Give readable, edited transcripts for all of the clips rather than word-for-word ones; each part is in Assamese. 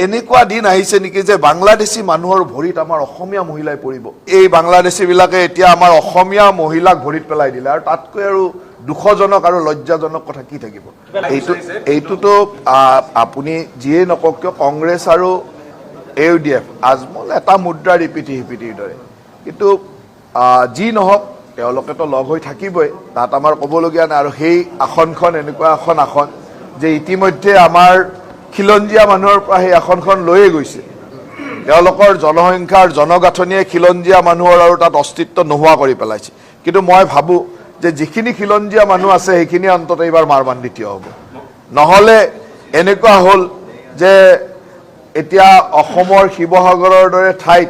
এনেকুৱা দিন আহিছে নেকি যে বাংলাদেশী মানুহৰ ভৰিত আমাৰ অসমীয়া মহিলাই পৰিব। এই বাংলাদেশীবিলাকে এতিয়া আমাৰ অসমীয়া মহিলাক ভৰিত পেলাই দিলে, আৰু তাতকৈ আৰু দুখজনক আৰু লজ্জাজনক কথা কি থাকিব। এইটোতো আপুনি যিয়ে নকওক কিয় কংগ্ৰেছ আৰু AUDF আজমল এটা মুদ্ৰাৰ ইপিঠিৰ দৰে, কিন্তু যি নহওক তেওঁলোকেতো লগ হৈ থাকিবই, তাত আমাৰ ক'বলগীয়া নাই। আৰু সেই আসনখন এনেকুৱা এখন আসন যে ইতিমধ্যে আমাৰ খিলঞ্জীয়া মানুহৰ পৰা সেই আসনখন লৈয়ে গৈছে। তেওঁলোকৰ জনসংখ্যাৰ জনগাঁথনিয়ে খিলঞ্জীয়া মানুহৰ আৰু তাত অস্তিত্ব নোহোৱা কৰি পেলাইছে। কিন্তু মই ভাবোঁ যে যিখিনি খিলঞ্জীয়া মানুহ আছে সেইখিনি অন্ততঃ এইবাৰ মাৰবান্ধি থিয় হ'ব। নহ'লে এনেকুৱা হ'ল যে এতিয়া অসমৰ শিৱসাগৰৰ দৰে ঠাইত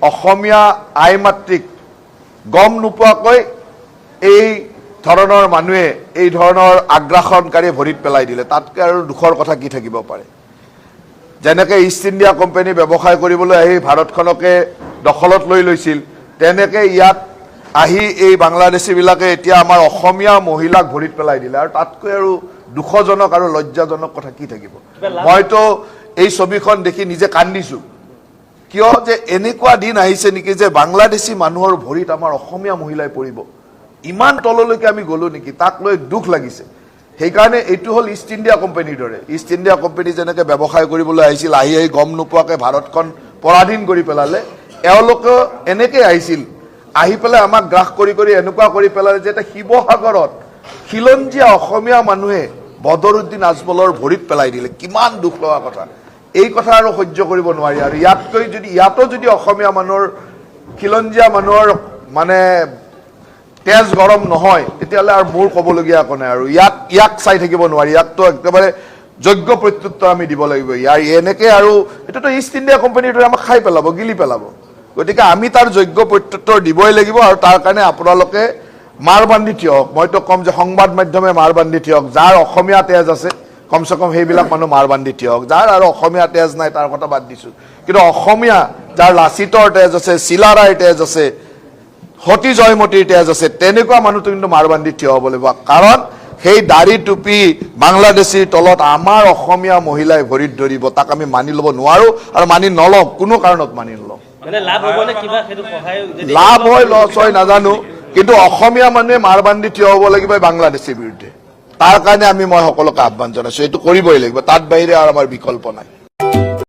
অসমীয়া আই মাতৃক গম নোপোৱাকৈ এই ধৰণৰ মানুহে এই ধৰণৰ আগ্ৰাসনকাৰী ভৰিত পেলাই দিলে, তাতকৈ আৰু দুখৰ কথা কি থাকিব পাৰে। যেনেকৈ ইষ্ট ইণ্ডিয়া কোম্পানী ব্যৱসায় কৰিবলৈ আহি ভাৰতখনকে দখলত লৈ লৈছিল, তেনেকৈ ইয়াত আহি এই বাংলাদেশীবিলাকে এতিয়া আমাৰ অসমীয়া মহিলাক ভৰিত পেলাই দিলে, আৰু তাতকৈ আৰু দুখজনক আৰু লজ্জাজনক কথা কি থাকিব। মইতো এই ছবিখন দেখি নিজে কান্দিছোঁ। কিয় যে এনেকুৱা দিন আহিছে নেকি যে বাংলাদেশী মানুহৰ ভৰিত আমাৰ অসমীয়া মহিলাই পৰিব। ইমান তললৈকে আমি গ'লো নেকি, তাক লৈ দুখ লাগিছে। সেইকাৰণে এইটো হ'ল ইষ্ট ইণ্ডিয়া কোম্পানীৰ দৰে। ইষ্ট ইণ্ডিয়া কোম্পানী যেনেকৈ ব্যৱসায় কৰিবলৈ আহিছিল, আহি গম নোপোৱাকৈ ভাৰতখন পৰাধীন কৰি পেলালে, এওঁলোকে এনেকৈ আহিছিল, আহি পেলাই আমাক গ্ৰাস কৰি এনেকুৱা কৰি পেলালে যে এতিয়া শিৱসাগৰত খিলঞ্জীয়া অসমীয়া মানুহে বদৰুদ্দিন আজমলৰ ভৰিত পেলাই দিলে। কিমান দুখ লগা কথা। এই কথা আৰু সহ্য কৰিব নোৱাৰি। আৰু ইয়াতো যদি অসমীয়া মানুহৰ খিলঞ্জীয়া মানুহৰ মানে তেজ গৰম নহয়, তেতিয়াহ'লে আৰু মোৰ ক'বলগীয়া একো নাই। আৰু ইয়াক চাই থাকিব নোৱাৰি, ইয়াকতো একেবাৰে যোগ্য প্ৰত্যুত্তৰ আমি দিব লাগিব। এনেকৈ আৰু এইটোতো ইষ্ট ইণ্ডিয়া কোম্পানীৰ দৰে আমাক খাই পেলাব, গিলি পেলাব। গতিকে আমি তাৰ যোগ্য প্ৰত্যুত্তৰ দিবই লাগিব। আৰু তাৰ কাৰণে আপোনালোকে মাৰ বান্ধি থিয় হওক। মইতো ক'ম যে সংবাদ মাধ্যমে মাৰ বান্ধি থিয় হওক। যাৰ অসমীয়া তেজ আছে কমচে কম সেইবিলাক মানুহ মাৰ বান্ধি থিয় হওক। যাৰ আৰু অসমীয়া তেজ নাই তাৰ কথা বাদ দিছোঁ, কিন্তু অসমীয়া যাৰ লাচিতৰ তেজ আছে, চিলাৰায়ৰ তেজ আছে, সতী জয়মতীৰ তেজ আছে, তেনেকুৱা মানুহটো কিন্তু মাৰ বান্ধি থিয় হ'ব লাগিব। কাৰণ সেই দাড়ি টুপি বাংলাদেশীৰ তলত আমাৰ অসমীয়া মহিলাই ভৰিত ধৰিব, তাক আমি মানি ল'ব নোৱাৰোঁ আৰু মানি নলওঁ, কোনো কাৰণত মানি নলওঁ। লাভ হয় লছ হয় নাজানো, কিন্তু অসমীয়া মানুহে মাৰ বান্ধি থিয় হ'ব লাগিব বাংলাদেশীৰ বিৰুদ্ধে। তাৰ কাৰণে মই সকলোকে আহ্বান জনাইছোঁ, এইটো কৰিবই লাগিব। তাত বাহিৰে আৰু আমাৰ বিকল্প নাই।